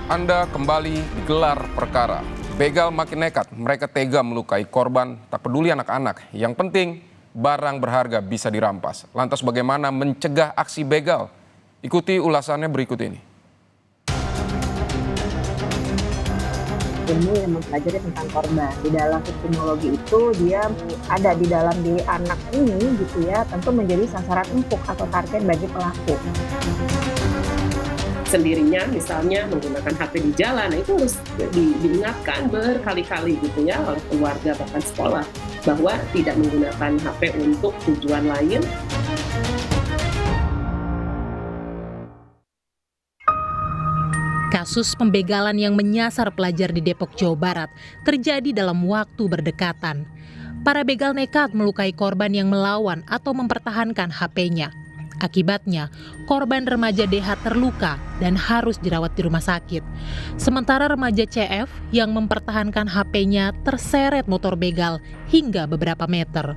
Anda kembali digelar perkara. Begal makin nekat, mereka tega melukai korban, tak peduli anak-anak. Yang penting, barang berharga bisa dirampas. Lantas bagaimana mencegah aksi begal? Ikuti ulasannya berikut ini. Ilmu yang mempelajari tentang korban. Di dalam victimologi itu dia ada di dalam diri anak ini gitu ya, tentu menjadi sasaran empuk atau target bagi pelaku. Sendirinya misalnya menggunakan HP di jalan, itu harus diingatkan berkali-kali gitu ya oleh keluarga bahkan sekolah bahwa tidak menggunakan HP untuk tujuan lain. Kasus pembegalan yang menyasar pelajar di Depok, Jawa Barat terjadi dalam waktu berdekatan. Para begal nekat melukai korban yang melawan atau mempertahankan HP-nya. Akibatnya, korban remaja DH terluka dan harus dirawat di rumah sakit. Sementara remaja CF yang mempertahankan HP-nya terseret motor begal hingga beberapa meter.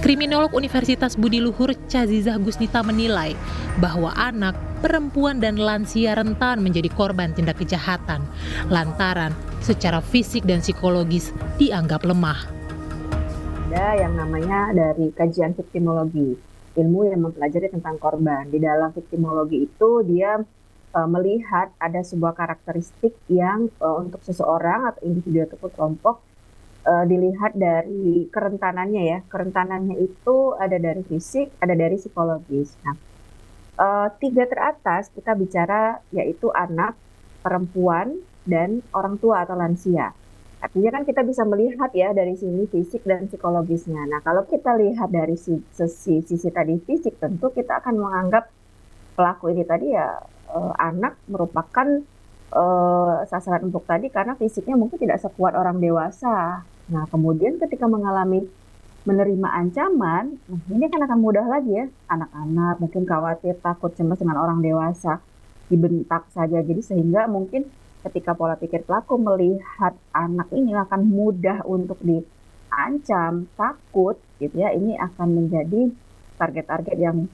Kriminolog Universitas Budi Luhur Cazizah Gusnita menilai bahwa anak, perempuan dan lansia rentan menjadi korban tindak kejahatan lantaran secara fisik dan psikologis dianggap lemah. Ada yang namanya dari kajian victimologi, ilmu yang mempelajari tentang korban. Di dalam victimologi itu dia melihat ada sebuah karakteristik yang untuk seseorang atau individu ataupun kelompok dilihat dari kerentanannya ya. Kerentanannya itu ada dari fisik, ada dari psikologis. Nah, 3 teratas kita bicara yaitu anak, perempuan, dan orang tua atau lansia. Artinya kan kita bisa melihat ya dari sini fisik dan psikologisnya. Nah, kalau kita lihat dari sisi tadi fisik, tentu kita akan menganggap pelaku ini tadi ya anak merupakan sasaran empuk tadi karena fisiknya mungkin tidak sekuat orang dewasa. Nah, kemudian ketika menerima ancaman, ini kan akan mudah lagi ya. Anak-anak mungkin khawatir, takut, cemas dengan orang dewasa, dibentak saja. Jadi sehingga mungkin ketika pola pikir pelaku melihat anak ini akan mudah untuk diancam, takut gitu ya, ini akan menjadi target-target yang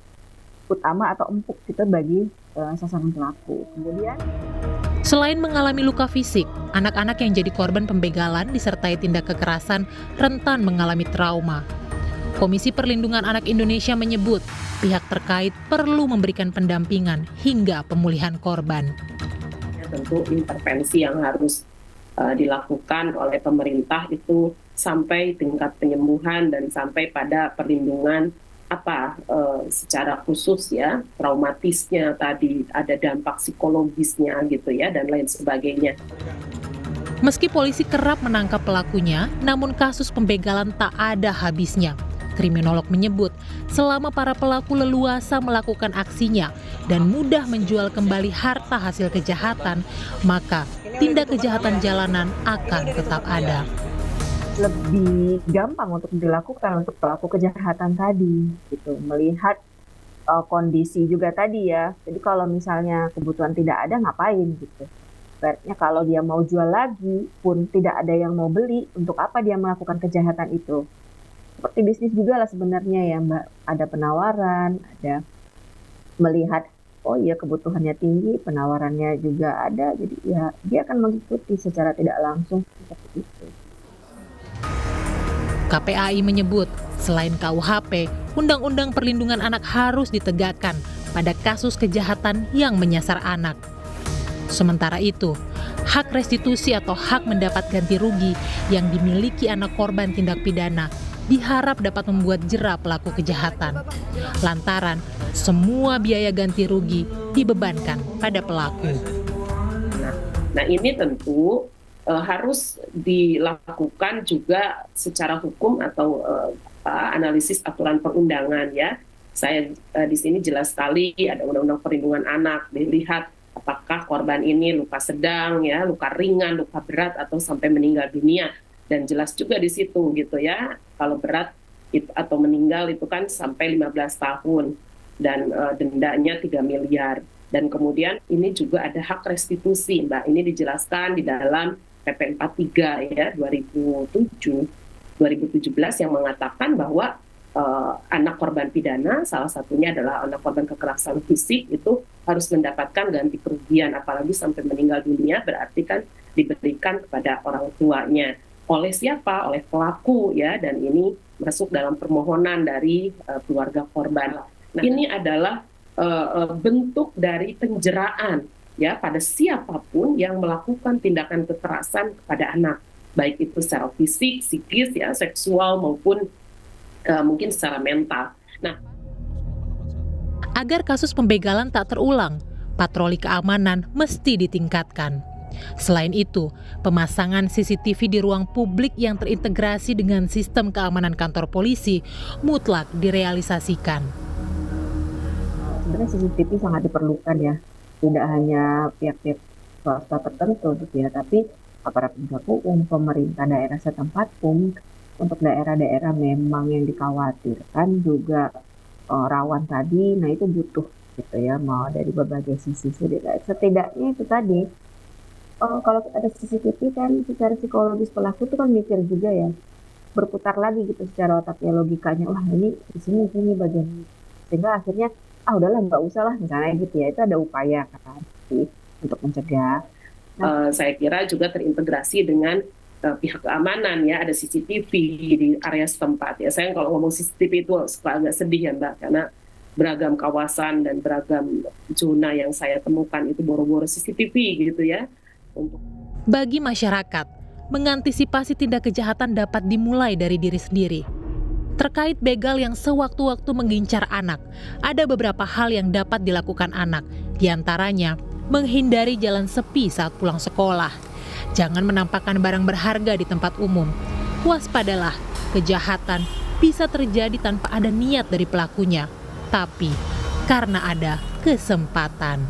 utama atau empuk gitu bagi sasaran pelaku. Kemudian selain mengalami luka fisik, anak-anak yang jadi korban pembegalan disertai tindak kekerasan rentan mengalami trauma. Komisi Perlindungan Anak Indonesia menyebut pihak terkait perlu memberikan pendampingan hingga pemulihan korban. Tentu intervensi yang harus dilakukan oleh pemerintah itu sampai tingkat penyembuhan dan sampai pada perlindungan secara khusus ya, traumatisnya tadi, ada dampak psikologisnya gitu ya, dan lain sebagainya. Meski polisi kerap menangkap pelakunya, namun kasus pembegalan tak ada habisnya. Kriminolog menyebut, selama para pelaku leluasa melakukan aksinya dan mudah menjual kembali harta hasil kejahatan, maka tindak kejahatan jalanan akan tetap ada. Lebih gampang untuk dilakukan untuk pelaku kejahatan tadi, gitu. Melihat kondisi juga tadi ya. Jadi kalau misalnya kebutuhan tidak ada, ngapain gitu. Berarti kalau dia mau jual lagi pun tidak ada yang mau beli, untuk apa dia melakukan kejahatan itu? Seperti bisnis juga lah sebenarnya ya Mbak, ada penawaran, ada melihat, oh iya kebutuhannya tinggi, penawarannya juga ada, jadi ya dia akan mengikuti secara tidak langsung seperti itu. KPAI menyebut, selain KUHP, Undang-Undang Perlindungan Anak harus ditegakkan pada kasus kejahatan yang menyasar anak. Sementara itu, hak restitusi atau hak mendapat ganti rugi yang dimiliki anak korban tindak pidana diharap dapat membuat jera pelaku kejahatan. Lantaran semua biaya ganti rugi dibebankan pada pelaku. Nah ini tentu harus dilakukan juga secara hukum atau analisis aturan perundangan ya. Saya di sini jelas sekali ada Undang-Undang Perlindungan Anak, dilihat apakah korban ini luka sedang ya, luka ringan, luka berat atau sampai meninggal dunia. Dan jelas juga di situ gitu ya, kalau berat itu, atau meninggal itu kan sampai 15 tahun dan dendanya 3 miliar. Dan kemudian ini juga ada hak restitusi, Mbak. Ini dijelaskan di dalam PP 43 ya 2017 yang mengatakan bahwa anak korban pidana, salah satunya adalah anak korban kekerasan fisik, itu harus mendapatkan ganti kerugian, apalagi sampai meninggal dunia berarti kan diberikan kepada orang tuanya. Oleh siapa? Oleh pelaku ya, dan ini masuk dalam permohonan dari keluarga korban. Nah, ini adalah bentuk dari penjeraan ya pada siapapun yang melakukan tindakan kekerasan kepada anak, baik itu secara fisik, psikis ya, seksual maupun mungkin secara mental. Nah, agar kasus pembegalan tak terulang, patroli keamanan mesti ditingkatkan. Selain itu, pemasangan CCTV di ruang publik yang terintegrasi dengan sistem keamanan kantor polisi mutlak direalisasikan. Sebenarnya CCTV sangat diperlukan ya, tidak hanya pihak-pihak swasta tertentu gitu ya, tapi aparat penegak hukum, pemerintah daerah setempat pun. Untuk daerah-daerah memang yang dikhawatirkan juga rawan tadi, nah itu butuh gitu ya, mau dari berbagai sisi. Setidaknya itu tadi, kalau ada CCTV kan secara psikologis pelaku itu kan mikir juga ya, berputar lagi gitu secara otaknya, logikanya, wah ini di sini bagian ini. Sehingga akhirnya udahlah nggak usah lah misalnya gitu ya, itu ada upaya kan sih untuk mencegah. Saya kira juga terintegrasi dengan pihak keamanan ya, ada CCTV di area setempat ya. Saya kalau ngomong CCTV itu suka agak sedih ya Mbak, karena beragam kawasan dan beragam zona yang saya temukan itu boro-boro CCTV gitu ya. Bagi masyarakat, mengantisipasi tindak kejahatan dapat dimulai dari diri sendiri. Terkait begal yang sewaktu-waktu mengincar anak, ada beberapa hal yang dapat dilakukan anak, diantaranya menghindari jalan sepi saat pulang sekolah. Jangan menampakkan barang berharga di tempat umum. Waspadalah, kejahatan bisa terjadi tanpa ada niat dari pelakunya, tapi karena ada kesempatan.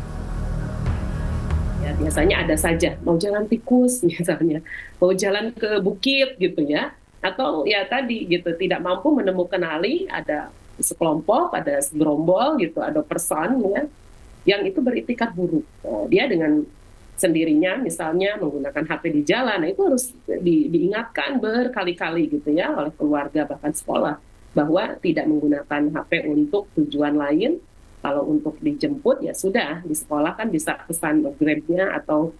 Ya, biasanya ada saja, mau jalan tikus misalnya, mau jalan ke bukit gitu ya, atau ya tadi gitu, tidak mampu menemukan ali, ada sekelompok, ada segerombol gitu, ada person ya, yang itu beritikat buruk. Dia dengan sendirinya misalnya menggunakan HP di jalan, nah itu harus diingatkan berkali-kali gitu ya oleh keluarga bahkan sekolah, bahwa tidak menggunakan HP untuk tujuan lain. Kalau untuk dijemput ya sudah, di sekolah kan bisa pesan Grab-nya atau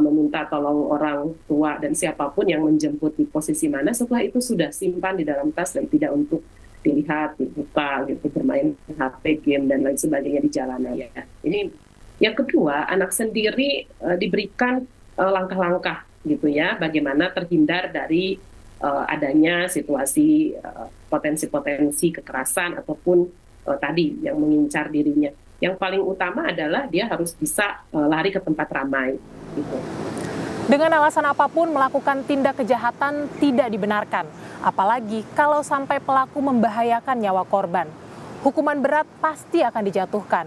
meminta tolong orang tua dan siapapun yang menjemput di posisi mana, setelah itu sudah simpan di dalam tas dan tidak untuk dilihat, dibuka gitu, bermain HP, game dan lain sebagainya di jalanan ya. Ini yang kedua, anak sendiri diberikan langkah-langkah gitu ya, bagaimana terhindar dari adanya situasi potensi-potensi kekerasan ataupun tadi yang mengincar dirinya. Yang paling utama adalah dia harus bisa lari ke tempat ramai gitu. Dengan alasan apapun melakukan tindak kejahatan tidak dibenarkan, apalagi kalau sampai pelaku membahayakan nyawa korban. Hukuman berat pasti akan dijatuhkan.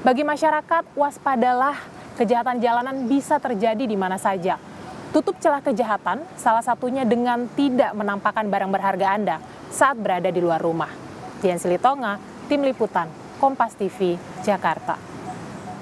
Bagi masyarakat, waspadalah, kejahatan jalanan bisa terjadi di mana saja. Tutup celah kejahatan, salah satunya dengan tidak menampakkan barang berharga Anda saat berada di luar rumah. Dian Silitonga, Tim Liputan, Kompas TV, Jakarta.